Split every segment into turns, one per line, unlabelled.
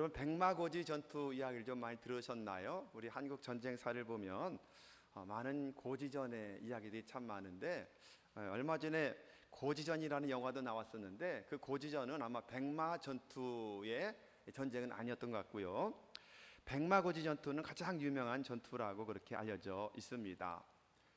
여러분 백마고지 전투 이야기를 좀 많이 들으셨나요? 우리 한국 전쟁사를 보면 많은 고지전의 이야기들이 참 많은데 얼마 전에 고지전이라는 영화도 나왔었는데 그 고지전은 아마 백마 전투의 전쟁은 아니었던 것 같고요. 백마고지 전투는 가장 유명한 전투라고 그렇게 알려져 있습니다.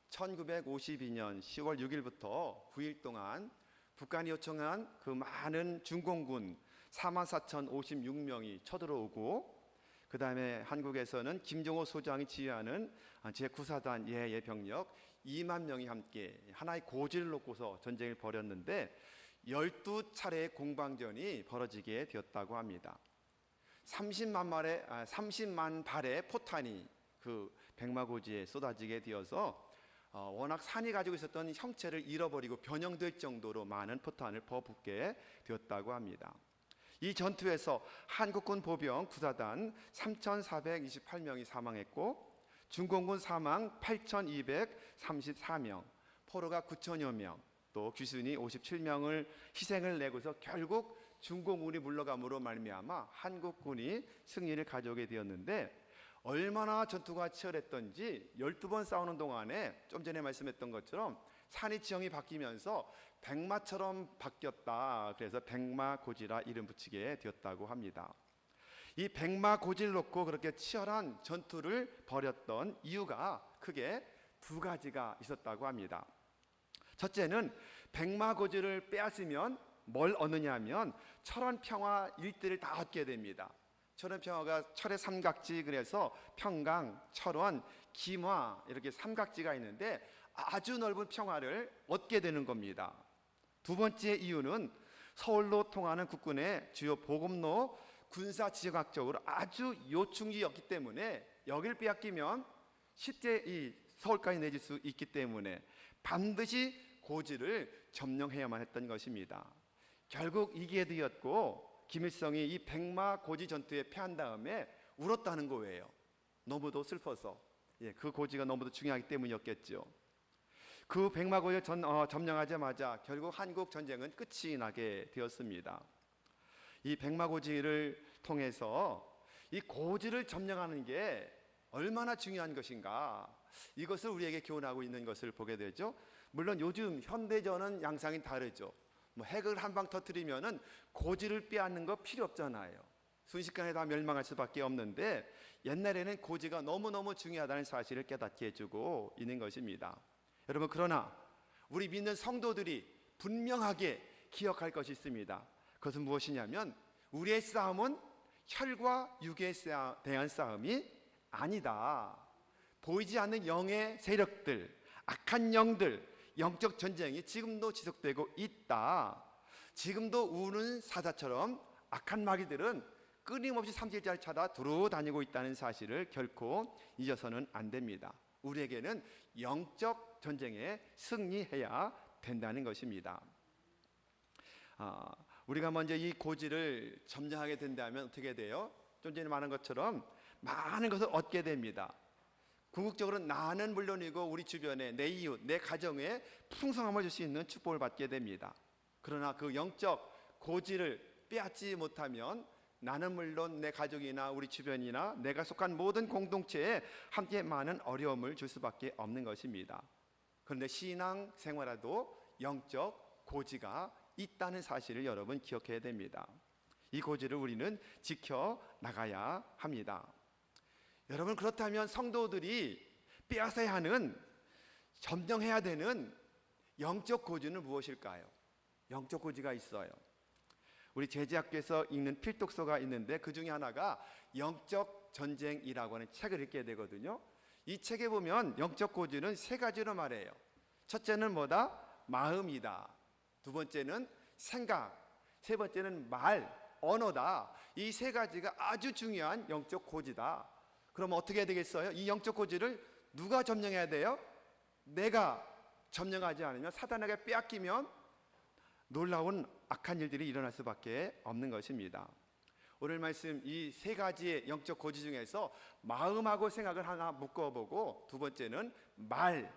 1952년 10월 6일부터 9일 동안 북한이 요청한 그 많은 중공군 44,056명이 쳐들어오고, 그 다음에 한국에서는 김정호 소장이 지휘하는 제9사단 예의 병력 2만 명이 함께 하나의 고지를 놓고서 전쟁을 벌였는데 12차례의 공방전이 벌어지게 되었다고 합니다. 30만 발의 포탄이 그 백마고지에 쏟아지게 되어서 워낙 산이 가지고 있었던 형체를 잃어버리고 변형될 정도로 많은 포탄을 퍼붓게 되었다고 합니다. 이 전투에서 한국군 보병 9사단 3,428명이 사망했고 중공군 사망 8,234명, 포로가 9,000여 명, 또 귀순이 57명을 희생을 내고서 결국 중공군이 물러감으로 말미암아 한국군이 승리를 가져오게 되었는데, 얼마나 전투가 치열했던지 12번 싸우는 동안에 좀 전에 말씀했던 것처럼 산이 지형이 바뀌면서 백마처럼 바뀌었다. 그래서 백마고지라 이름 붙이게 되었다고 합니다. 이 백마고지를 놓고 그렇게 치열한 전투를 벌였던 이유가 크게 두 가지가 있었다고 합니다. 첫째는 백마고지를 빼앗으면 뭘 얻느냐 하면 철원평화 일대를 다 얻게 됩니다. 철원평화가 철의 삼각지, 그래서 평강, 철원, 김화 이렇게 삼각지가 있는데 아주 넓은 평화를 얻게 되는 겁니다. 두 번째 이유는 서울로 통하는 국군의 주요 보급로 군사 지정학적으로 아주 요충지였기 때문에 여길 빼앗기면 쉽게 이 서울까지 내줄 수 있기 때문에 반드시 고지를 점령해야만 했던 것입니다. 결국 이기게 되었고 김일성이 이 백마고지 전투에 패한 다음에 울었다는 거예요. 너무도 슬퍼서. 그 고지가 너무도 중요하기 때문이었겠죠. 그 백마고지를 점령하자마자 결국 한국 전쟁은 끝이 나게 되었습니다. 이 백마고지를 통해서 이 고지를 점령하는 게 얼마나 중요한 것인가, 이것을 우리에게 교훈하고 있는 것을 보게 되죠. 물론 요즘 현대전은 양상이 다르죠. 핵을 한 방 터뜨리면은 고지를 빼앗는 거 필요 없잖아요. 순식간에 다 멸망할 수밖에 없는데 옛날에는 고지가 너무너무 중요하다는 사실을 깨닫게 해주고 있는 것입니다. 여러분, 그러나 우리 믿는 성도들이 분명하게 기억할 것이 있습니다. 그것은 무엇이냐면 우리의 싸움은 혈과 육에 대한 싸움이 아니다. 보이지 않는 영의 세력들, 악한 영들, 영적 전쟁이 지금도 지속되고 있다. 지금도 우는 사자처럼 악한 마귀들은 끊임없이 삼킬자를 찾아 두루 다니고 있다는 사실을 결코 잊어서는 안 됩니다. 우리에게는 영적 전쟁에 승리해야 된다는 것입니다. 우리가 먼저 이 고지를 점령하게 된다면 어떻게 돼요? 좀 전에 말한 것처럼 많은 것을 얻게 됩니다. 궁극적으로 나는 물론이고 우리 주변에 내 이웃, 내 가정에 풍성함을 줄 수 있는 축복을 받게 됩니다. 그러나 그 영적 고지를 빼앗지 못하면 나는 물론 내 가족이나 우리 주변이나 내가 속한 모든 공동체에 함께 많은 어려움을 줄 수밖에 없는 것입니다. 그런데 신앙 생활에도 영적 고지가 있다는 사실을 여러분 기억해야 됩니다. 이 고지를 우리는 지켜나가야 합니다. 여러분, 그렇다면 성도들이 빼앗아야 하는, 점령해야 되는 영적 고지는 무엇일까요? 영적 고지가 있어요. 우리 제자학교에서 읽는 필독서가 있는데 그 중에 하나가 영적 전쟁이라고 하는 책을 읽게 되거든요. 이 책에 보면 영적 고지는 세 가지로 말해요. 첫째는 뭐다? 마음이다. 두 번째는 생각, 세 번째는 말, 언어다. 이 세 가지가 아주 중요한 영적 고지다. 그럼 어떻게 해야 되겠어요? 이 영적 고지를 누가 점령해야 돼요? 내가 점령하지 않으면, 사단에게 빼앗기면 놀라운 악한 일들이 일어날 수밖에 없는 것입니다. 오늘 말씀 이 세 가지의 영적 고지 중에서 마음하고 생각을 하나 묶어보고, 두 번째는 말,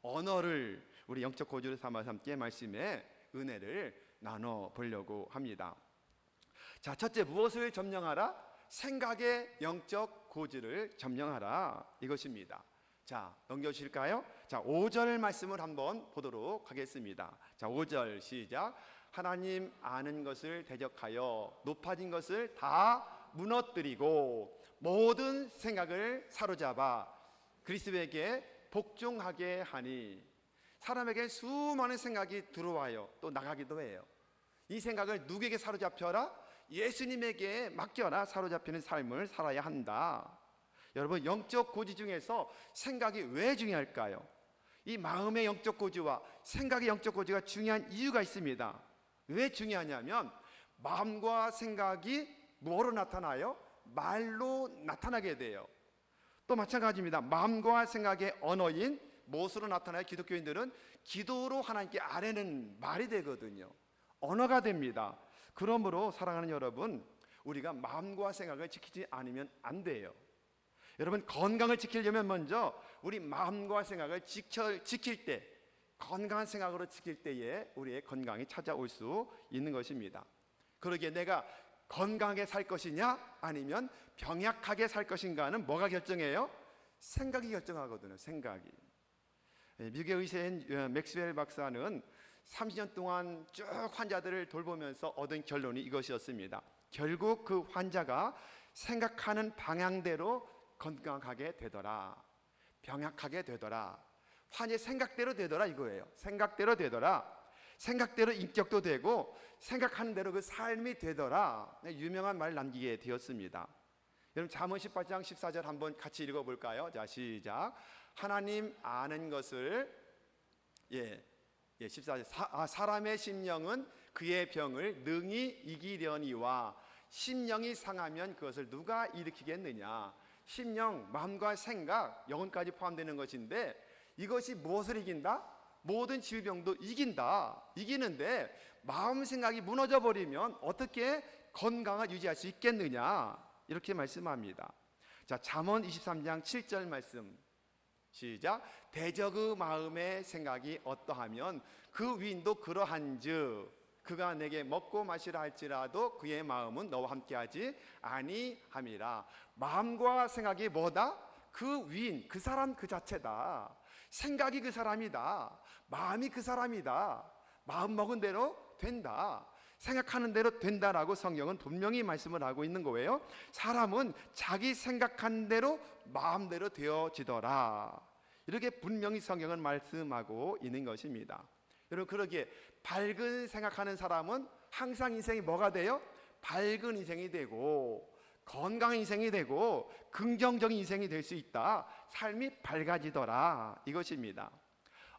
언어를 우리 영적 고지로 삼아서 함께 말씀의 은혜를 나눠보려고 합니다. 자, 첫째, 무엇을 점령하라? 생각의 영적 고지를 점령하라 이것입니다. 자, 넘겨주실까요? 자, 5절 말씀을 한번 보도록 하겠습니다. 자, 5절 시작. 하나님 아는 것을 대적하여 높아진 것을 다 무너뜨리고 모든 생각을 사로잡아 그리스도에게 복종하게 하니. 사람에게 수많은 생각이 들어와요. 또 나가기도 해요. 이 생각을 누구에게 사로잡혀라? 예수님에게 맡겨라. 사로잡히는 삶을 살아야 한다. 여러분, 영적 고지 중에서 생각이 왜 중요할까요? 이 마음의 영적 고지와 생각의 영적 고지가 중요한 이유가 있습니다. 왜 중요하냐면 마음과 생각이 뭐로 나타나요? 말로 나타나게 돼요. 또 마찬가지입니다. 마음과 생각의 언어인 무엇으로 나타나요? 기독교인들은 기도로 하나님께 아뢰는 말이 되거든요. 언어가 됩니다. 그러므로 사랑하는 여러분, 우리가 마음과 생각을 지키지 않으면 안 돼요. 여러분, 건강을 지키려면 먼저 우리 마음과 생각을 지킬 때, 건강한 생각으로 지킬 때에 우리의 건강이 찾아올 수 있는 것입니다. 그러기에 내가 건강하게 살 것이냐 아니면 병약하게 살 것인가는 뭐가 결정해요? 생각이 결정하거든요. 생각이. 미국의 의사인 맥스웰 박사는 30년 동안 쭉 환자들을 돌보면서 얻은 결론이 이것이었습니다. 결국 그 환자가 생각하는 방향대로 건강하게 되더라, 병약하게 되더라, 환자의 생각대로 되더라 이거예요. 생각대로 되더라, 생각대로 인격도 되고 생각하는 대로 그 삶이 되더라. 유명한 말 남기게 되었습니다. 여러분, 잠언 18장 14절 한번 같이 읽어볼까요? 자, 시작. 하나님 아는 것을 14절. 사람의 심령은 그의 병을 능히 이기려니와 심령이 상하면 그것을 누가 일으키겠느냐. 심령, 마음과 생각, 영혼까지 포함되는 것인데 이것이 무엇을 이긴다? 모든 질병도 이긴다. 이기는데 마음 생각이 무너져 버리면 어떻게 건강을 유지할 수 있겠느냐, 이렇게 말씀합니다. 자, 잠언 23장 7절 말씀 시작. 대적의 마음의 생각이 어떠하면 그 위인도 그러한즉 그가 내게 먹고 마시라 할지라도 그의 마음은 너와 함께하지 아니함이라. 마음과 생각이 뭐다? 그 위인, 그 사람 그 자체다. 생각이 그 사람이다. 마음이 그 사람이다. 마음 먹은 대로 된다. 생각하는 대로 된다라고 성경은 분명히 말씀을 하고 있는 거예요. 사람은 자기 생각한 대로 마음대로 되어지더라. 이렇게 분명히 성경은 말씀하고 있는 것입니다. 여러분, 그러기에 밝은 생각하는 사람은 항상 인생이 뭐가 돼요? 밝은 인생이 되고 건강한 인생이 되고 긍정적인 인생이 될 수 있다. 삶이 밝아지더라 이것입니다.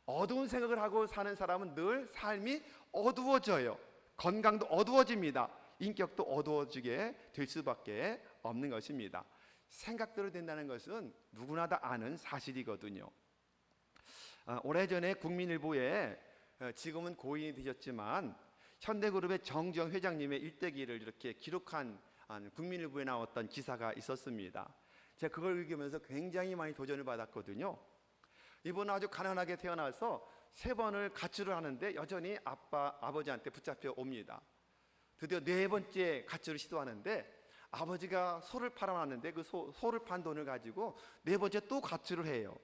어두운 생각을 하고 사는 사람은 늘 삶이 어두워져요. 건강도 어두워집니다. 인격도 어두워지게 될 수밖에 없는 것입니다. 생각대로 된다는 것은 누구나 다 아는 사실이거든요. 오래전에 국민일보에 지금은 고인이 되셨지만 현대그룹의 정지영 회장님의 일대기를 이렇게 기록한 국민일보에 나왔던 기사가 있었습니다. 제가 그걸 읽으면서 굉장히 많이 도전을 받았거든요. 이분은 아주 가난하게 태어나서 3번을 가출을 하는데 여전히 아버지한테 붙잡혀 옵니다. 드디어 4번째 가출을 시도하는데 아버지가 소를 팔아놨는데 그 소를 판 돈을 가지고 4번째 또 가출을 해요.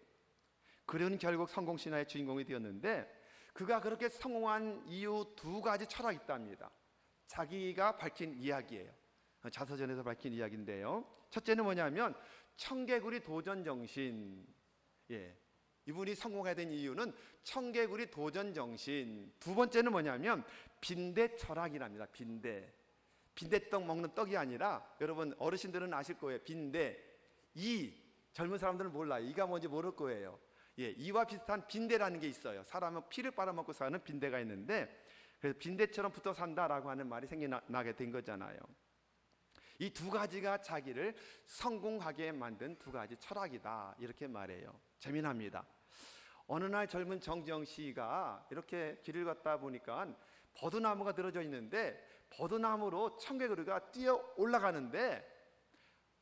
그는 결국 성공신화의 주인공이 되었는데 그가 그렇게 성공한 이유 2가지 철학이 있답니다. 자기가 밝힌 이야기예요. 자서전에서 밝힌 이야기인데요. 첫째는 뭐냐면 청개구리 도전 정신. 이분이 성공해야 된 이유는 청개구리 도전 정신. 2번째는 뭐냐면 빈대 철학이랍니다. 빈대떡 먹는 떡이 아니라, 여러분 어르신들은 아실 거예요. 빈대, 젊은 사람들은 몰라요. 이가 뭔지 모를 거예요. 이와 비슷한 빈대라는 게 있어요. 사람은 피를 빨아먹고 사는 빈대가 있는데, 그래서 빈대처럼 붙어 산다라고 하는 말이 생겨나게 된 거잖아요. 이 2가지가 자기를 성공하게 만든 2가지 철학이다, 이렇게 말해요. 재미납니다. 어느 날 젊은 정지영 씨가 이렇게 길을 걷다 보니까 버드나무가 늘어져 있는데 버드나무로 청개구리가 뛰어 올라가는데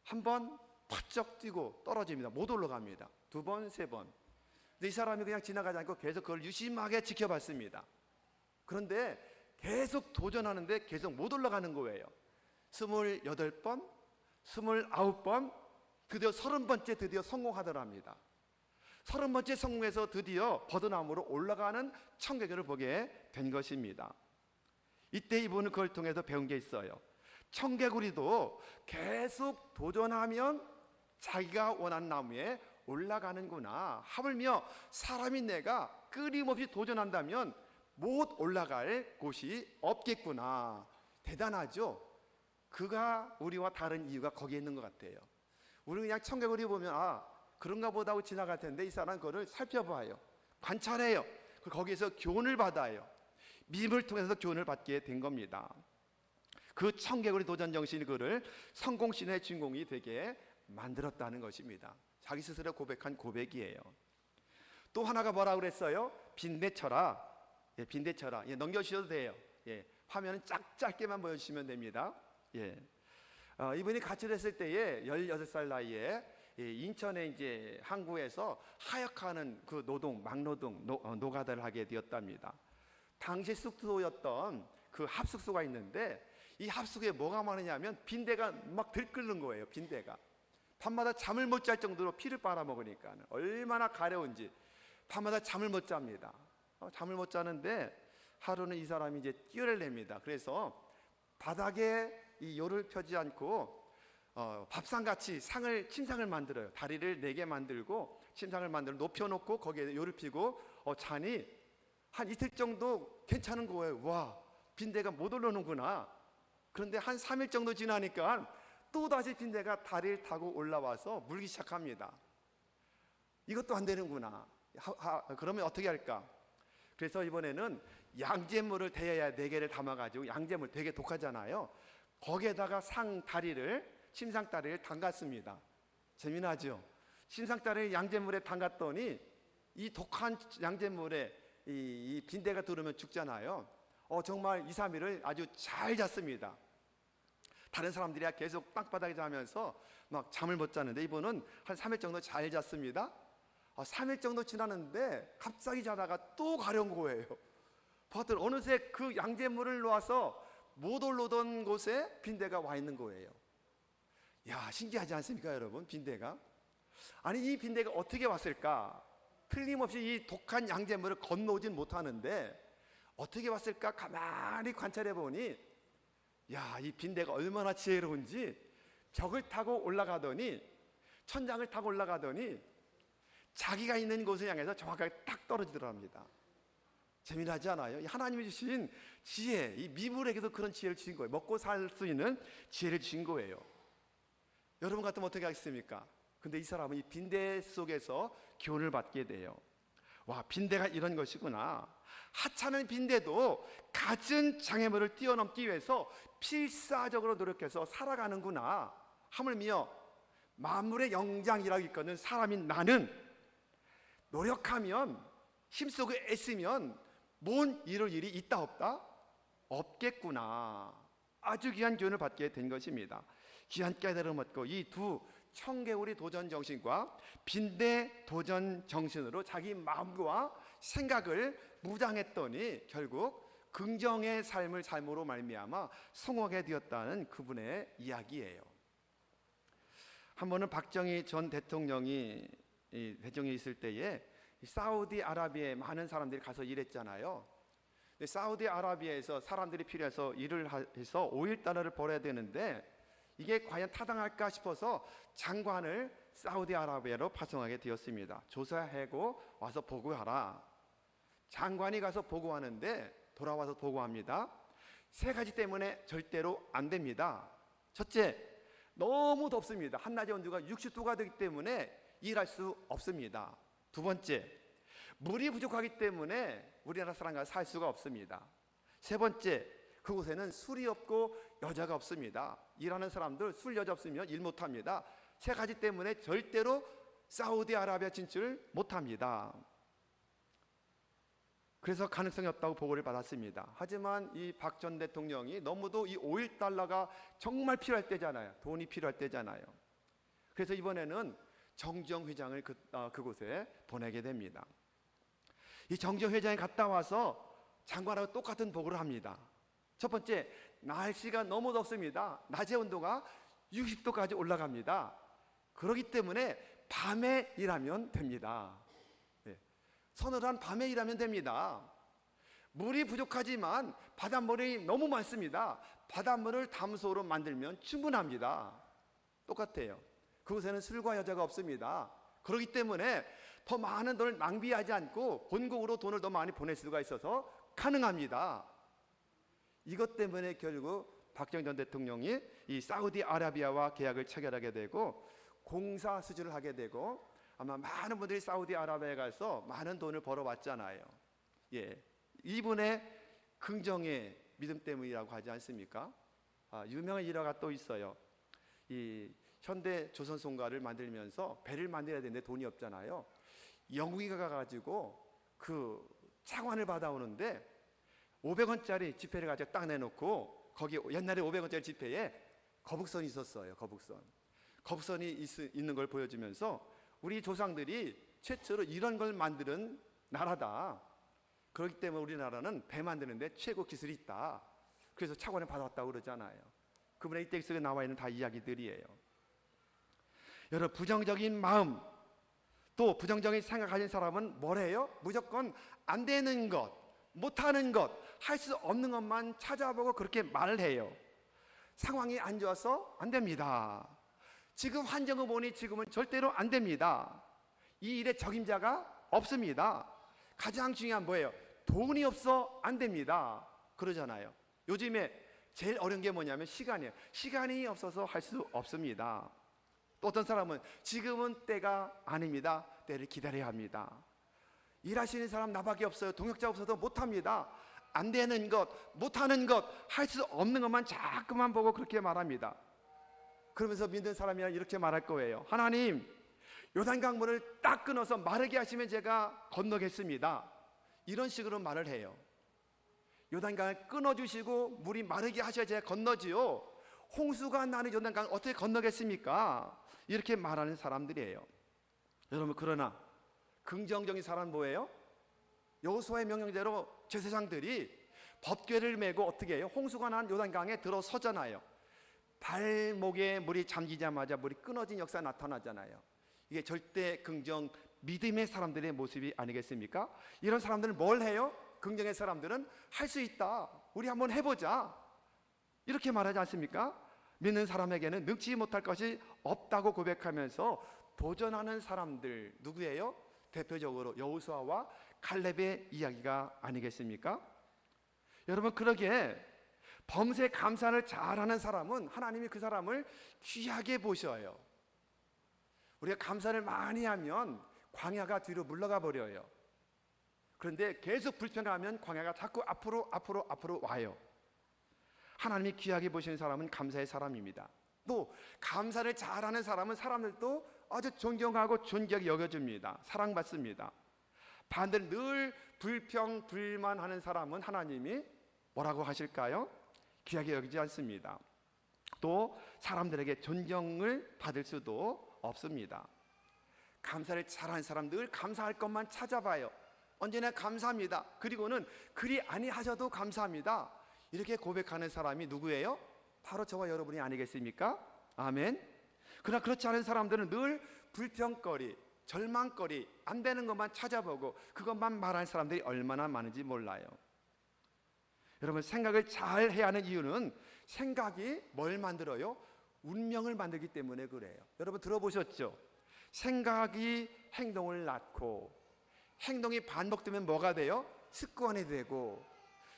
한 번 펄쩍 뛰고 떨어집니다. 못 올라갑니다. 2번, 3번. 근데 이 사람이 그냥 지나가지 않고 계속 그걸 유심하게 지켜봤습니다. 그런데 계속 도전하는데 계속 못 올라가는 거예요. 28번, 29번, 드디어 30번째 드디어 성공하더랍니다. 30번째 성공해서 드디어 버드나무로 올라가는 청개구리를 보게 된 것입니다. 이때 이분은 그걸 통해서 배운 게 있어요. 청개구리도 계속 도전하면 자기가 원하는 나무에 올라가는구나. 하물며 사람인 내가 끊임없이 도전한다면 못 올라갈 곳이 없겠구나. 대단하죠? 그가 우리와 다른 이유가 거기에 있는 것 같아요. 우리는 그냥 청개구리 보면 그런가 보다 하고 지나갈 텐데 이 사람은 그거를 살펴봐요. 관찰해요. 거기에서 교훈을 받아요. 믿음을 통해서 교훈을 받게 된 겁니다. 그 청개구리 도전 정신이 그를 성공신의 주인공이 되게 만들었다는 것입니다. 자기 스스로 고백한 고백이에요. 또 하나가 뭐라고 그랬어요? 빈대쳐라. 빈대쳐라. 넘겨주셔도 돼요. 화면은 짧게만 보여주시면 됩니다. 이분이 가출했을 때에 16살 나이에 인천의 이제 항구에서 하역하는 그 막노동, 노가다를 하게 되었답니다. 당시 숙소였던 그 합숙소가 있는데 이 합숙에 뭐가 많으냐면 빈대가 막 들끓는 거예요. 빈대가 밤마다 잠을 못 잘 정도로 피를 빨아먹으니까 얼마나 가려운지 밤마다 잠을 못 잡니다. 잠을 못 자는데 하루는 이 사람이 이제 끼를 냅니다. 그래서 바닥에 이 요를 펴지 않고 밥상같이 침상을 만들어요. 다리를 4개 만들고 침상을 만들어 높여놓고 거기에 요를 피고 자니 한 이틀 정도 괜찮은 거예요. 와, 빈대가 못 올라오는구나. 그런데 한 3일 정도 지나니까 또다시 빈대가 다리를 타고 올라와서 물기 시작합니다. 이것도 안 되는구나. 그러면 어떻게 할까? 그래서 이번에는 양잿물을 대야야 4개를 담아가지고, 양잿물 되게 독하잖아요. 거기에다가 침상 다리를 담갔습니다. 재미나죠? 침상 다리를 양잿물에 담갔더니 이 독한 양잿물에 이 빈대가 들으면 죽잖아요. 정말 2, 3일을 아주 잘 잤습니다. 다른 사람들이야 계속 땅바닥에 자면서 막 잠을 못 자는데 이분은 한 3일 정도 잘 잤습니다. 3일 정도 지났는데 갑자기 자다가 또 가려운 거예요. 봤더니 어느새 그 양잿물을 놓아서 못 올라오던 곳에 빈대가 와 있는 거예요. 야, 신기하지 않습니까, 여러분? 빈대가. 아니, 이 빈대가 어떻게 왔을까? 틀림없이 이 독한 양잿물을 건너오진 못하는데 어떻게 왔을까? 가만히 관찰해 보니 이 빈대가 얼마나 지혜로운지 벽을 타고 올라가더니, 천장을 타고 올라가더니 자기가 있는 곳을 향해서 정확하게 딱 떨어지더랍니다. 재미나지 않아요? 하나님이 주신 지혜, 이 미물에게도 그런 지혜를 주신 거예요. 먹고 살 수 있는 지혜를 주신 거예요. 여러분 같으면 어떻게 하겠습니까? 근데 이 사람은 이 빈대 속에서 교훈을 받게 돼요. 와, 빈대가 이런 것이구나. 하찮은 빈대도 갖은 장애물을 뛰어넘기 위해서 필사적으로 노력해서 살아가는구나. 하물며 만물의 영장이라고 있거든 사람인 나는 노력하면, 힘쓰고 애쓰면 뭔 이룰 일이 있다 없다? 없겠구나. 아주 귀한 교훈을 받게 된 것입니다. 귀한 깨달음을 얻고 이 두 청개구리 도전 정신과 빈대 도전 정신으로 자기 마음과 생각을 무장했더니 결국 긍정의 삶을 삶으로 말미암아 성공하게 되었다는 그분의 이야기예요. 한 번은 박정희 전 대통령이 있을 때에 사우디아라비아에 많은 사람들이 가서 일했잖아요. 사우디아라비아에서 사람들이 필요해서 일을 해서 5일달러를 벌어야 되는데 이게 과연 타당할까 싶어서 장관을 사우디아라비아로 파송하게 되었습니다. 조사하고 와서 보고하라. 장관이 가서 보고하는데 돌아와서 보고합니다. 3가지 때문에 절대로 안 됩니다. 첫째, 너무 덥습니다. 한낮의 온도가 60도가 되기 때문에 일할 수 없습니다. 2번째, 물이 부족하기 때문에 우리나라 사람과 살 수가 없습니다. 3번째, 그곳에는 술이 없고 여자가 없습니다. 일하는 사람들 술 여자 없으면 일 못합니다. 3가지 때문에 절대로 사우디아라비아 진출을 못합니다. 그래서 가능성이 없다고 보고를 받았습니다. 하지만 이 박 전 대통령이 너무도 이 5.1달러가 정말 필요할 때잖아요. 돈이 필요할 때잖아요. 그래서 이번에는 정정 회장을 그곳에 보내게 됩니다. 이 정정 회장이 갔다 와서 장관하고 똑같은 보고를 합니다. 첫 번째, 날씨가 너무 덥습니다. 낮의 온도가 60도까지 올라갑니다. 그렇기 때문에 밤에 일하면 됩니다. 서늘한 밤에 일하면 됩니다. 물이 부족하지만 바닷물이 너무 많습니다. 바닷물을 담소로 만들면 충분합니다. 똑같아요. 그곳에는 술과 여자가 없습니다. 그렇기 때문에 더 많은 돈을 낭비하지 않고 본국으로 돈을 더 많이 보낼 수가 있어서 가능합니다. 이것 때문에 결국 박정희 전 대통령이 이 사우디아라비아와 계약을 체결하게 되고 공사 수주를 하게 되고 아마 많은 분들이 사우디아라비아에 가서 많은 돈을 벌어왔잖아요. 이분의 긍정의 믿음 때문이라고 하지 않습니까? 유명한 일화가 또 있어요. 이 현대 조선송가를 만들면서 배를 만들어야 되는데 돈이 없잖아요. 영국에 가가지고 그 차관을 받아오는데 500원짜리 지폐를 가지고 딱 내놓고 거기 옛날에 500원짜리 지폐에 거북선이 있었어요. 거북선이 있는 걸 보여주면서 우리 조상들이 최초로 이런 걸 만드는 나라다. 그렇기 때문에 우리나라는 배 만드는데 최고 기술이 있다. 그래서 차관을 받아왔다고 그러잖아요. 그분의 이 텍스트에 나와 있는 다 이야기들이에요. 여러분, 부정적인 마음 또 부정적인 생각 가진 사람은 뭐래요? 무조건 안 되는 것, 못하는 것, 할 수 없는 것만 찾아보고 그렇게 말을 해요. 상황이 안 좋아서 안 됩니다. 지금 환경을 보니 지금은 절대로 안 됩니다. 이 일에 적임자가 없습니다. 가장 중요한 뭐예요? 돈이 없어 안 됩니다. 그러잖아요. 요즘에 제일 어려운 게 뭐냐면 시간이에요. 시간이 없어서 할 수 없습니다. 또 어떤 사람은 지금은 때가 아닙니다. 때를 기다려야 합니다. 일하시는 사람 나밖에 없어요. 동역자 없어도 못합니다. 안 되는 것, 못하는 것, 할 수 없는 것만 자꾸만 보고 그렇게 말합니다. 그러면서 믿는 사람이란 이렇게 말할 거예요. 하나님, 요단강 물을 딱 끊어서 마르게 하시면 제가 건너겠습니다. 이런 식으로 말을 해요. 요단강을 끊어주시고 물이 마르게 하셔야 제가 건너지요. 홍수가 나는 요단강을 어떻게 건너겠습니까? 이렇게 말하는 사람들이에요. 여러분, 그러나 긍정적인 사람은 뭐예요? 여호수아의 명령대로 제사장들이 법궤를 메고 어떻게 해요? 홍수가 난 요단강에 들어서잖아요. 발목에 물이 잠기자마자 물이 끊어진 역사가 나타나잖아요. 이게 절대 긍정 믿음의 사람들의 모습이 아니겠습니까? 이런 사람들은 뭘 해요? 긍정의 사람들은 할 수 있다. 우리 한번 해보자. 이렇게 말하지 않습니까? 믿는 사람에게는 능치 못할 것이 없다고 고백하면서 도전하는 사람들 누구예요? 대표적으로 여호수아와 갈렙의 이야기가 아니겠습니까? 여러분, 그러기에 범세 감사를 잘하는 사람은 하나님이 그 사람을 귀하게 보셔요. 우리가 감사를 많이 하면 광야가 뒤로 물러가 버려요. 그런데 계속 불평하면 광야가 자꾸 앞으로 와요. 하나님이 귀하게 보시는 사람은 감사의 사람입니다. 또 감사를 잘하는 사람은 사람들도 아주 존경하고 존귀하게 여겨줍니다. 사랑받습니다. 반대로 늘 불평 불만하는 사람은 하나님이 뭐라고 하실까요? 귀하게 여기지 않습니다. 또 사람들에게 존경을 받을 수도 없습니다. 감사를 잘하는 사람 늘 감사할 것만 찾아봐요. 언제나 감사합니다. 그리고는 그리 아니하셔도 감사합니다. 이렇게 고백하는 사람이 누구예요? 바로 저와 여러분이 아니겠습니까? 아멘. 그러나 그렇지 않은 사람들은 늘 불평거리, 절망거리, 안 되는 것만 찾아보고 그것만 말하는 사람들이 얼마나 많은지 몰라요. 여러분, 생각을 잘 해야 하는 이유는 생각이 뭘 만들어요? 운명을 만들기 때문에 그래요. 여러분 들어보셨죠? 생각이 행동을 낳고 행동이 반복되면 뭐가 돼요? 습관이 되고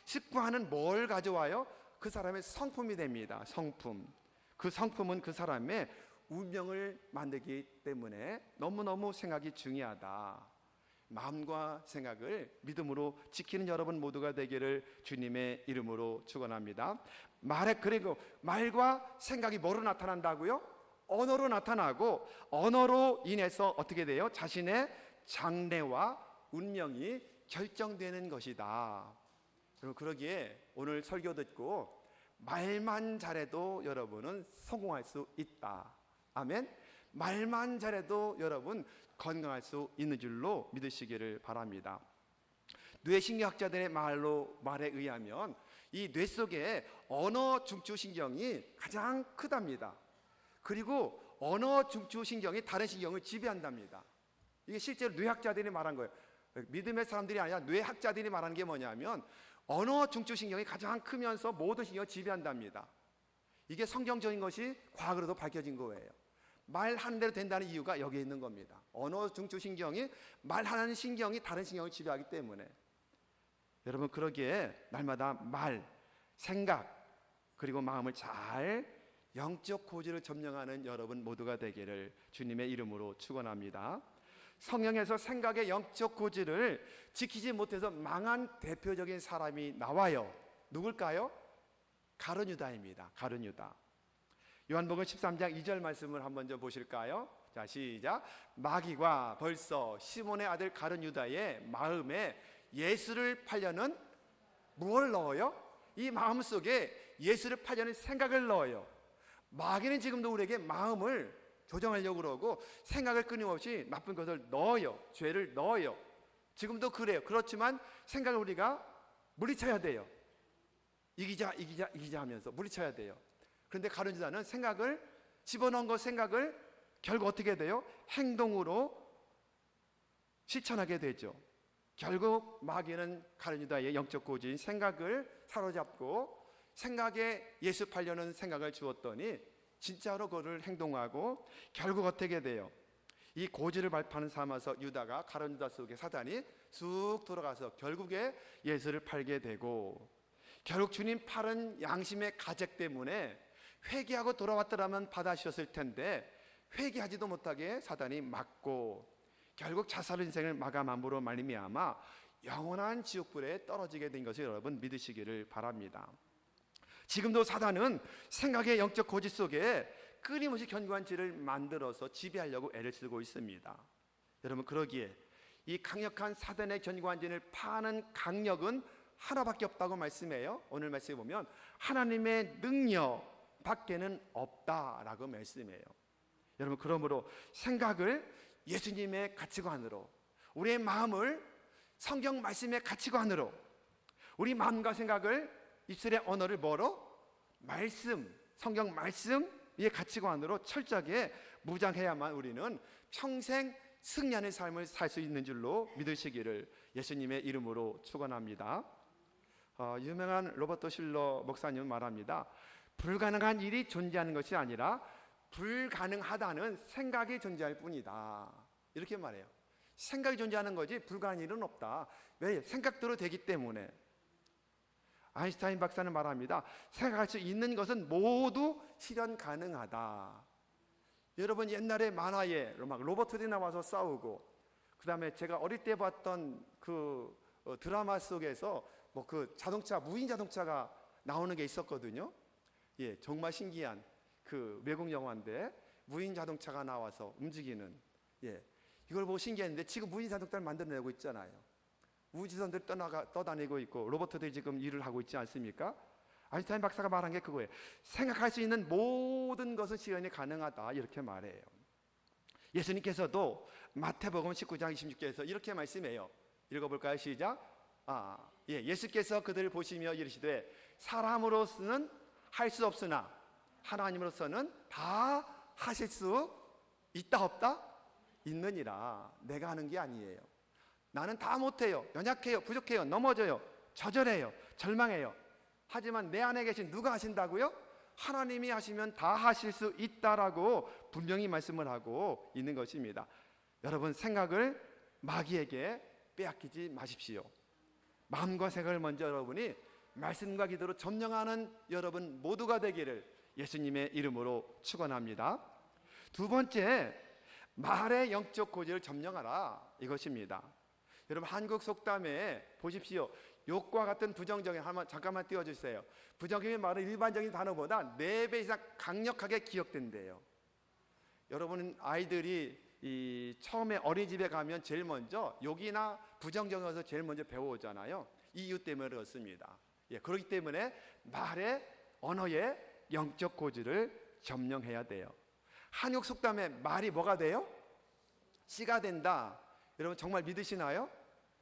습관은 뭘 가져와요? 그 사람의 성품이 됩니다. 성품. 그 성품은 그 사람의 운명을 만들기 때문에 너무너무 생각이 중요하다. 마음과 생각을 믿음으로 지키는 여러분 모두가 되기를 주님의 이름으로 축원합니다. 그리고 말과 생각이 뭐로 나타난다고요? 언어로 나타나고 언어로 인해서 어떻게 돼요? 자신의 장래와 운명이 결정되는 것이다. 여러분, 그러기에 오늘 설교 듣고 말만 잘해도 여러분은 성공할 수 있다. 아멘. 말만 잘해도 여러분 건강할 수 있는 줄로 믿으시기를 바랍니다. 뇌신경학자들의 말에 의하면 이 뇌 속에 언어 중추신경이 가장 크답니다. 그리고 언어 중추신경이 다른 신경을 지배한답니다. 이게 실제로 뇌학자들이 말한 거예요. 믿음의 사람들이 아니라 뇌학자들이 말하는 게 뭐냐면 언어 중추신경이 가장 크면서 모든 신경을 지배한답니다. 이게 성경적인 것이 과학으로도 밝혀진 거예요. 말하는 대로 된다는 이유가 여기에 있는 겁니다. 언어 중추신경이 말하는 신경이 다른 신경을 지배하기 때문에. 여러분, 그러기에 날마다 말, 생각, 그리고 마음을 잘 영적 고지를 점령하는 여러분 모두가 되기를 주님의 이름으로 축원합니다. 성경에서 생각의 영적 고지를 지키지 못해서 망한 대표적인 사람이 나와요. 누굴까요? 가룟 유다입니다. 가룟 유다. 요한복음 13장 2절 말씀을 한번 좀 보실까요? 자, 시작. 마귀가 벌써 시몬의 아들 가룟 유다의 마음에 예수를 팔려는 무엇을 넣어요? 이 마음 속에 예수를 팔려는 생각을 넣어요. 마귀는 지금도 우리에게 마음을 조정하려고 그러고 생각을 끊임없이 나쁜 것을 넣어요. 죄를 넣어요. 지금도 그래요. 그렇지만 생각을 우리가 물리쳐야 돼요. 이기자 하면서 물리쳐야 돼요. 그런데 가룟 유다는 생각을 집어넣은 것 생각을 결국 어떻게 돼요? 행동으로 실천하게 되죠. 결국 마귀는 가룟 유다의 영적 고지인 생각을 사로잡고 생각에 예수 팔려는 생각을 주었더니 진짜로 그를 행동하고 결국 어떻게 돼요? 이 고지를 발판을 삼아서 유다가 가룟 유다 속에 사단이 쑥 들어가서 결국에 예수를 팔게 되고 결국 주님 팔은 양심의 가책 때문에 회개하고 돌아왔더라면 받아주셨을 텐데 회개하지도 못하게 사단이 막고 결국 자살 인생을 마감함으로 말미암아 영원한 지옥불에 떨어지게 된 것을 여러분 믿으시기를 바랍니다. 지금도 사단은 생각의 영적 고지 속에 끊임없이 견고한 죄를 만들어서 지배하려고 애를 쓰고 있습니다. 여러분, 그러기에 이 강력한 사단의 견고한 죄를 파는 강력은 하나밖에 없다고 말씀해요. 오늘 말씀에 보면 하나님의 능력 밖에는 없다라고 말씀해요. 여러분, 그러므로 생각을 예수님의 가치관으로, 우리의 마음을 성경 말씀의 가치관으로, 우리 마음과 생각을 입술의 언어를 뭐로? 말씀, 성경 말씀의 가치관으로 철저하게 무장해야만 우리는 평생 승리하는 삶을 살 수 있는 줄로 믿으시기를 예수님의 이름으로 축원합니다. 유명한 로버트 실러 목사님은 말합니다. 불가능한 일이 존재하는 것이 아니라 불가능하다는 생각이 존재할 뿐이다. 이렇게 말해요. 생각이 존재하는 거지 불가능한 일은 없다. 왜? 생각대로 되기 때문에. 아인슈타인 박사는 말합니다. 생각할 수 있는 것은 모두 실현 가능하다. 여러분, 옛날에 만화에 막 로봇들이 나와서 싸우고, 그 다음에 제가 어릴 때 봤던 그 드라마 속에서 뭐 그 자동차, 무인 자동차가 나오는 게 있었거든요. 예, 정말 신기한 그 외국 영화인데 무인 자동차가 나와서 움직이는, 예, 이걸 보고 신기했는데 지금 무인 자동차를 만들어내고 있잖아요. 우주선들 떠다니고 있고 로봇들이 지금 일을 하고 있지 않습니까? 아인슈타인 박사가 말한 게 그거예요. 생각할 수 있는 모든 것은 실현이 가능하다, 이렇게 말해요. 예수님께서도 마태복음 19장 26절에서 이렇게 말씀해요. 읽어볼까요? 시작. 예수께서 그들을 보시며 이르시되 사람으로서는 할 수 없으나 하나님으로서는 다 하실 수 있다 없다? 있느니라. 내가 하는 게 아니에요. 나는 다 못해요. 연약해요. 부족해요. 넘어져요. 좌절해요. 절망해요. 하지만 내 안에 계신 누가 하신다고요? 하나님이 하시면 다 하실 수 있다라고 분명히 말씀을 하고 있는 것입니다. 여러분, 생각을 마귀에게 빼앗기지 마십시오. 마음과 생각을 먼저 여러분이 말씀과 기도로 점령하는 여러분 모두가 되기를 예수님의 이름으로 축원합니다. 두 번째, 말의 영적 고지를 점령하라, 이것입니다. 여러분, 한국 속담에 보십시오. 욕과 같은 부정적인, 한번 잠깐만 띄워주세요. 부정적인 말은 일반적인 단어보다 4배 이상 강력하게 기억된대요. 여러분, 아이들이 처음에 어린이집에 가면 제일 먼저 욕이나 부정적인 것을 제일 먼저 배워오잖아요. 이 이유 때문에 그렇습니다. 그렇기 때문에 말의, 언어의 영적 고지를 점령해야 돼요. 한국 속담에 말이 뭐가 돼요? 씨가 된다. 여러분, 정말 믿으시나요?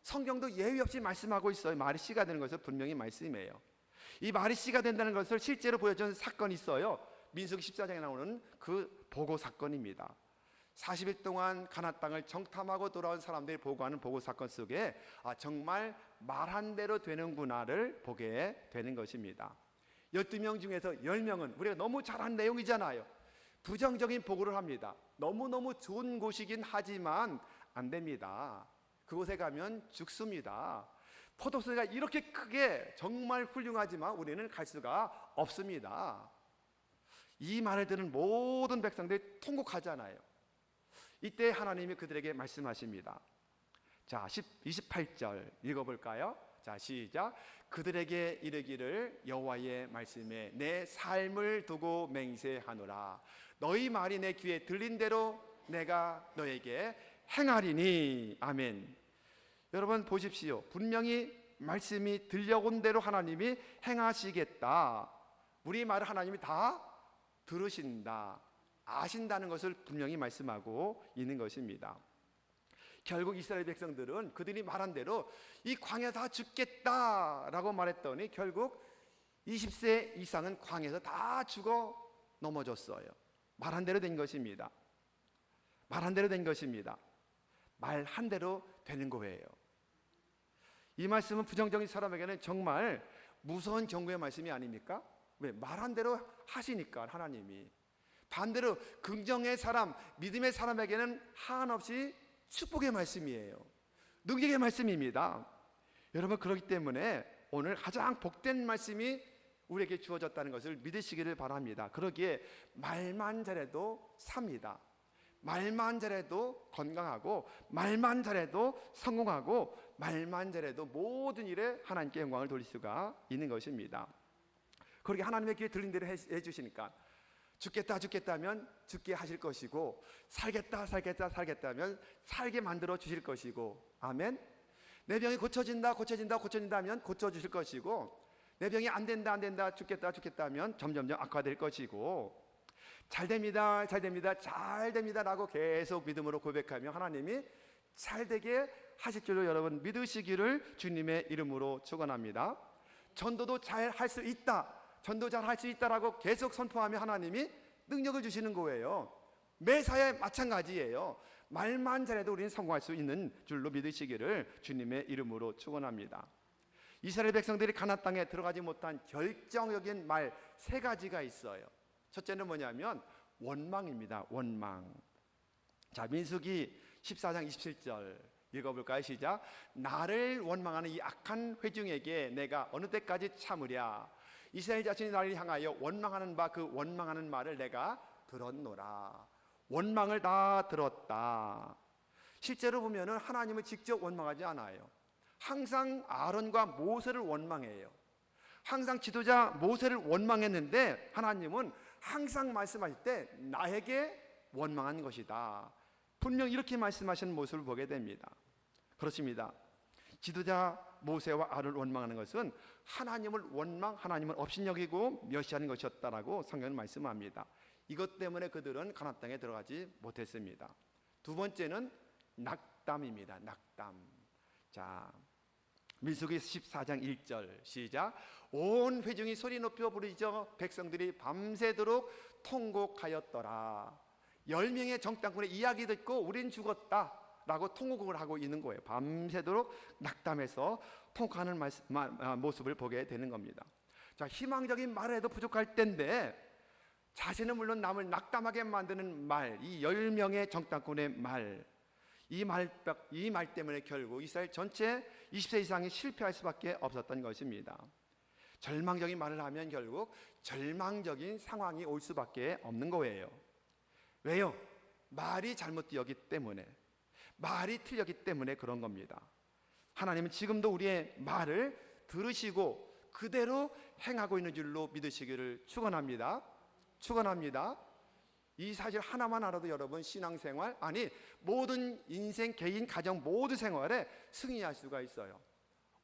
성경도 예외 없이 말씀하고 있어요. 말이 씨가 되는 것을 분명히 말씀해요. 이 말이 씨가 된다는 것을 실제로 보여준 사건이 있어요. 민수기 14장에 나오는 그 보고 사건입니다. 40일 동안 가나안 땅을 정탐하고 돌아온 사람들이 보고하는 보고 사건 속에 정말 말한 대로 되는구나를 보게 되는 것입니다. 12명 중에서 10명은 우리가 너무 잘한 내용이잖아요. 부정적인 보고를 합니다. 너무너무 좋은 곳이긴 하지만 안 됩니다. 그곳에 가면 죽습니다. 포도수가 이렇게 크게 정말 훌륭하지만 우리는 갈 수가 없습니다. 이 말을 들은 모든 백성들이 통곡하잖아요. 이때 하나님이 그들에게 말씀하십니다. 자, 28절 읽어볼까요? 자, 시작. 그들에게 이르기를 여호와의 말씀에 내 삶을 두고 맹세하노라. 너희 말이 내 귀에 들린 대로 내가 너에게 행하리니. 아멘. 여러분 보십시오. 분명히 말씀이 들려온 대로 하나님이 행하시겠다. 우리 말을 하나님이 다 들으신다, 아신다는 것을 분명히 말씀하고 있는 것입니다. 결국 이스라엘 백성들은 그들이 말한 대로 이 광야 다 죽겠다라고 말했더니 결국 20세 이상은 광야에서 다 죽어 넘어졌어요. 말한 대로 된 것입니다. 말한 대로 된 것입니다. 말한 대로 되는 거예요. 이 말씀은 부정적인 사람에게는 정말 무서운 경고의 말씀이 아닙니까? 왜? 말한 대로 하시니까 하나님이. 반대로 긍정의 사람, 믿음의 사람에게는 한없이 축복의 말씀이에요. 능력의 말씀입니다. 여러분, 그렇기 때문에 오늘 가장 복된 말씀이 우리에게 주어졌다는 것을 믿으시기를 바랍니다. 그러기에 말만 잘해도 삽니다. 말만 잘해도 건강하고, 말만 잘해도 성공하고, 말만 잘해도 모든 일에 하나님께 영광을 돌릴 수가 있는 것입니다. 그렇게 하나님의 귀에 들린 대로 해주시니까 죽겠다 하면 죽게 하실 것이고, 살겠다 하면 살게 만들어 주실 것이고, 아멘. 내 병이 고쳐진다 하면 고쳐주실 것이고, 내 병이 안 된다 죽겠다 하면 점점점 악화될 것이고, 잘됩니다 라고 계속 믿음으로 고백하며 하나님이 잘되게 하실 줄로 여러분 믿으시기를 주님의 이름으로 축원합니다. 전도도 잘 할 수 있다라고 계속 선포하며 하나님이 능력을 주시는 거예요. 매사에 마찬가지예요. 말만 잘해도 우리는 성공할 수 있는 줄로 믿으시기를 주님의 이름으로 축원합니다. 이스라엘 백성들이 가나안 땅에 들어가지 못한 결정적인 말 3가지가 있어요. 첫째는 뭐냐면 원망입니다. 원망. 자, 민수기 14장 27절 읽어볼까요? 시작. 나를 원망하는 이 악한 회중에게 내가 어느 때까지 참으랴. 이스라엘 자신이 나를 향하여 원망하는 바 그 원망하는 말을 내가 들었노라. 원망을 다 들었다. 실제로 보면은 하나님은 직접 원망하지 않아요. 항상 아론과 모세를 원망해요. 항상 지도자 모세를 원망했는데 하나님은 항상 말씀하실 때 나에게 원망한 것이다. 분명 이렇게 말씀하시는 모습을 보게 됩니다. 그렇습니다. 지도자 모세와 아론을 원망하는 것은 하나님을 업신여기고 멸시하는 것이었다라고 성경은 말씀합니다. 이것 때문에 그들은 가나안 땅에 들어가지 못했습니다. 두 번째는 낙담입니다. 낙담. 자, 민수기 14장 1절 시작. 온 회중이 소리 높여 부르짖어 백성들이 밤새도록 통곡하였더라. 10명의 정탐꾼의 이야기 듣고 우린 죽었다 라고 통곡을 하고 있는 거예요. 밤새도록 낙담해서 통곡하는 모습을 보게 되는 겁니다. 자, 희망적인 말을 해도 부족할 때인데 자신은 물론 남을 낙담하게 만드는 말, 이 10명의 정탐꾼의 말, 이 말 때문에 결국 이스라엘 전체 20세 이상이 실패할 수밖에 없었던 것입니다. 절망적인 말을 하면 결국 절망적인 상황이 올 수밖에 없는 거예요. 왜요? 말이 잘못되었기 때문에, 말이 틀렸기 때문에 그런 겁니다. 하나님은 지금도 우리의 말을 들으시고 그대로 행하고 있는 줄로 믿으시기를 축원합니다. 이 사실 하나만 알아도 여러분 신앙생활, 아니 모든 인생, 개인, 가정 모든 생활에 승리할 수가 있어요.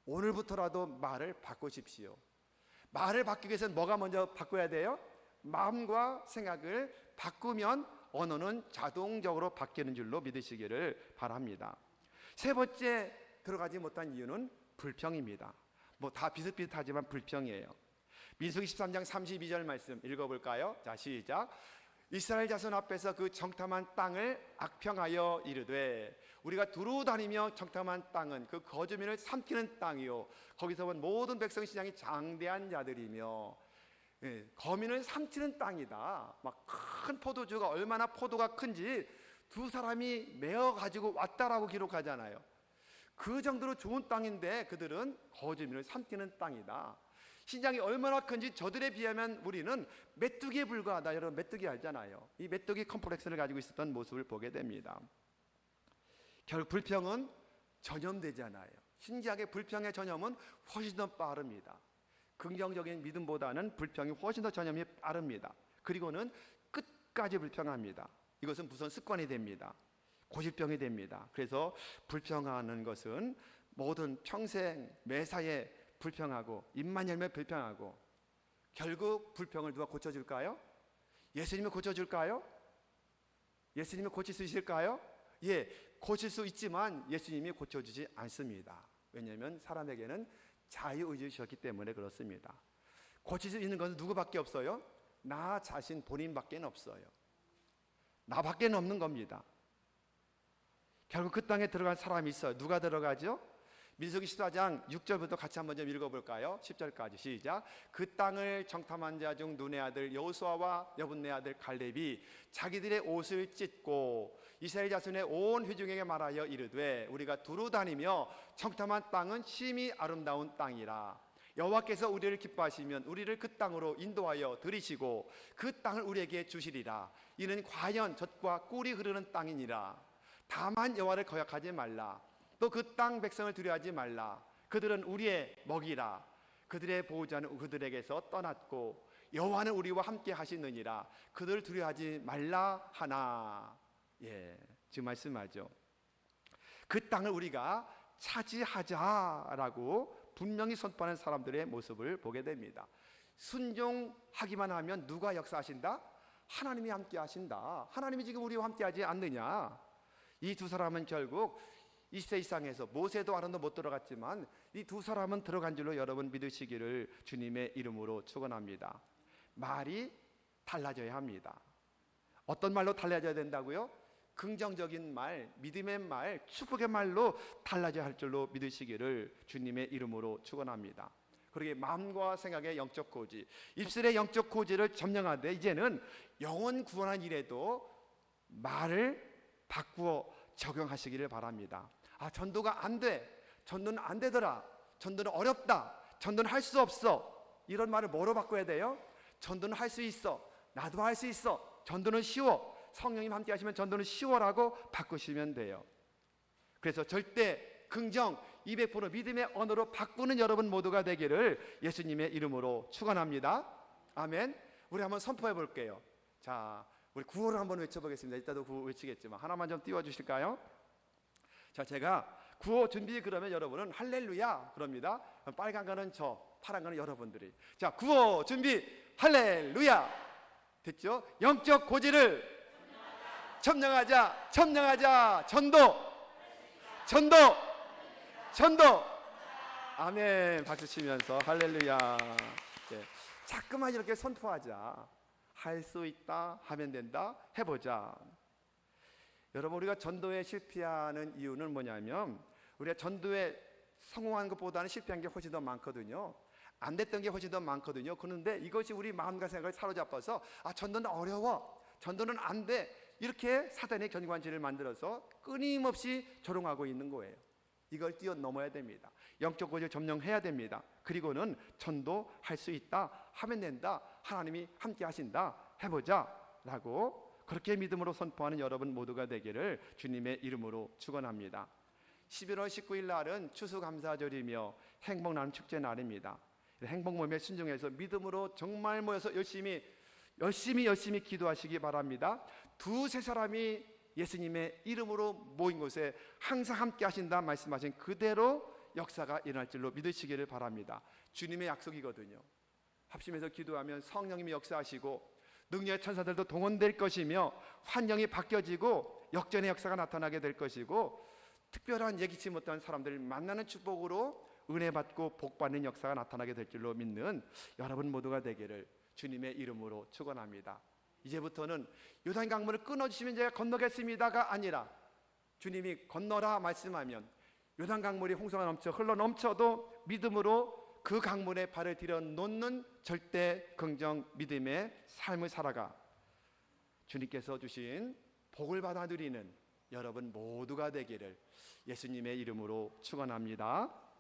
오늘부터라도 말을 바꾸십시오. 말을 바꾸기 위해서는 뭐가 먼저 바꿔야 돼요? 마음과 생각을 바꾸면 언어는 자동적으로 바뀌는 줄로 믿으시기를 바랍니다. 세 번째 들어가지 못한 이유는 불평입니다. 뭐 다 비슷비슷하지만 불평이에요. 민수기 13장 32절 말씀 읽어볼까요? 자, 시작. 이스라엘 자손 앞에서 그 정탐한 땅을 악평하여 이르되 우리가 두루 다니며 정탐한 땅은 그 거주민을 삼키는 땅이요 거기서 온 모든 백성 시장이 장대한 자들이며 거민을 삼키는 땅이다. 막 큰 포도주가 얼마나 포도가 큰지 두 사람이 메어 가지고 왔다라고 기록하잖아요. 그 정도로 좋은 땅인데 그들은 거주민을 삼키는 땅이다. 시장이 얼마나 큰지 저들에 비하면 우리는 메뚜기에 불과하다. 여러분 메뚜기 알잖아요. 이 메뚜기 컴플렉스를 가지고 있었던 모습을 보게 됩니다. 결국 불평은 전염되잖아요. 신기하게 불평의 전염은 훨씬 더 빠릅니다. 긍정적인 믿음보다는 불평이 훨씬 더 전염이 빠릅니다. 그리고는 끝까지 불평합니다. 이것은 무슨 습관이 됩니다. 고질병이 됩니다. 그래서 불평하는 것은 모든 평생 매사에 불평하고 입만 열면 불평하고 결국 불평을 누가 고쳐줄까요? 예수님이 고쳐줄까요? 예수님이 고칠 수 있을까요? 예, 고칠 수 있지만 예수님이 고쳐주지 않습니다. 왜냐하면 사람에게는 자유의지를 주셨기 때문에 그렇습니다. 고칠 수 있는 것은 누구밖에 없어요? 나 자신 본인밖에 없어요. 나밖에 없는 겁니다. 결국 그 땅에 들어간 사람이 있어요. 누가 들어가죠? 민수기 14장 6절부터 같이 한번 좀 읽어볼까요? 10절까지 시작. 그 땅을 정탐한 자 중 눈의 아들 여호수아와 여분네 아들 갈렙이 자기들의 옷을 찢고 이스라엘 자손의 온 회중에게 말하여 이르되 우리가 두루 다니며 정탐한 땅은 심히 아름다운 땅이라. 여호와께서 우리를 기뻐하시면 우리를 그 땅으로 인도하여 들이시고 그 땅을 우리에게 주시리라. 이는 과연 젖과 꿀이 흐르는 땅이니라. 다만 여호와를 거역하지 말라. 또 그 땅 백성을 두려워하지 말라. 그들은 우리의 먹이라. 그들의 보호자는 그들에게서 떠났고 여호와는 우리와 함께 하시느니라. 그들을 두려워하지 말라 하나. 예, 지금 말씀하죠. 그 땅을 우리가 차지하자라고 분명히 선포하는 사람들의 모습을 보게 됩니다. 순종하기만 하면 누가 역사하신다? 하나님이 함께 하신다. 하나님이 지금 우리와 함께 하지 않느냐? 이 두 사람은 결국 이세 이상에서 모세도 아론도 못 들어갔지만 이 두 사람은 들어간 줄로 여러분 믿으시기를 주님의 이름으로 축원합니다. 말이 달라져야 합니다. 어떤 말로 달라져야 된다고요? 긍정적인 말, 믿음의 말, 축복의 말로 달라져야 할 줄로 믿으시기를 주님의 이름으로 축원합니다. 그러게 마음과 생각의 영적 고지, 입술의 영적 고지를 점령하되 이제는 영혼 구원한 일에도 말을 바꾸어 적용하시기를 바랍니다. 아, 전도가 안 돼. 전도는 안 되더라. 전도는 어렵다. 전도는 할 수 없어. 이런 말을 뭐로 바꿔야 돼요? 전도는 할 수 있어. 나도 할 수 있어. 전도는 쉬워. 성령님 함께 하시면 전도는 쉬워라고 바꾸시면 돼요. 그래서 절대 긍정 200% 믿음의 언어로 바꾸는 여러분 모두가 되기를 예수님의 이름으로 축원합니다. 아멘. 우리 한번 선포해 볼게요. 자, 우리 구호를 한번 외쳐보겠습니다. 이따도 구호 외치겠지만 하나만 좀 띄워주실까요? 자, 제가 구호 준비 그러면 여러분은 할렐루야 그럽니다. 빨간 거는 저, 파란 거는 여러분들이. 자, 구호 준비 할렐루야. 됐죠? 영적 고지를 점령하자. 점령하자. 전도. 전도. 전도. 아멘. 박수 치면서 할렐루야. 네. 자꾸만 이렇게 선포하자. 할 수 있다. 하면 된다. 해보자. 여러분, 우리가 전도에 실패하는 이유는 뭐냐면 우리가 전도에 성공한 것보다는 실패한 게 훨씬 더 많거든요. 안 됐던 게 훨씬 더 많거든요. 그런데 이것이 우리 마음과 생각을 사로잡아서 아, 전도는 어려워. 전도는 안 돼. 이렇게 사단의 견관지를 만들어서 끊임없이 조롱하고 있는 거예요. 이걸 뛰어넘어야 됩니다. 영적 고지를 점령해야 됩니다. 그리고는 전도할 수 있다. 하면 된다. 하나님이 함께 하신다. 해보자 라고 그렇게 믿음으로 선포하는 여러분 모두가 되기를 주님의 이름으로 축원합니다. 11월 19일 날은 추수감사절이며 행복나눔 축제 날입니다. 행복 모임에 순종해서 믿음으로 정말 모여서 열심히 기도하시기 바랍니다. 두세 사람이 예수님의 이름으로 모인 곳에 항상 함께 하신다 말씀하신 그대로 역사가 일어날 줄로 믿으시기를 바랍니다. 주님의 약속이거든요. 합심해서 기도하면 성령님이 역사하시고 능력의 천사들도 동원될 것이며 환경이 바뀌어지고 역전의 역사가 나타나게 될 것이고 특별한 예기치 못한 사람들을 만나는 축복으로 은혜 받고 복 받는 역사가 나타나게 될 줄로 믿는 여러분 모두가 되기를 주님의 이름으로 축원합니다. 이제부터는 요단 강물을 끊어주시면 제가 건너겠습니다가 아니라 주님이 건너라 말씀하면 요단 강물이 홍수가 넘쳐 흘러 넘쳐도 믿음으로 그 강물에 발을 들여 놓는 절대 긍정 믿음의 삶을 살아가 주님께서 주신 복을 받아 누리는 여러분 모두가 되기를 예수님의 이름으로 축원합니다.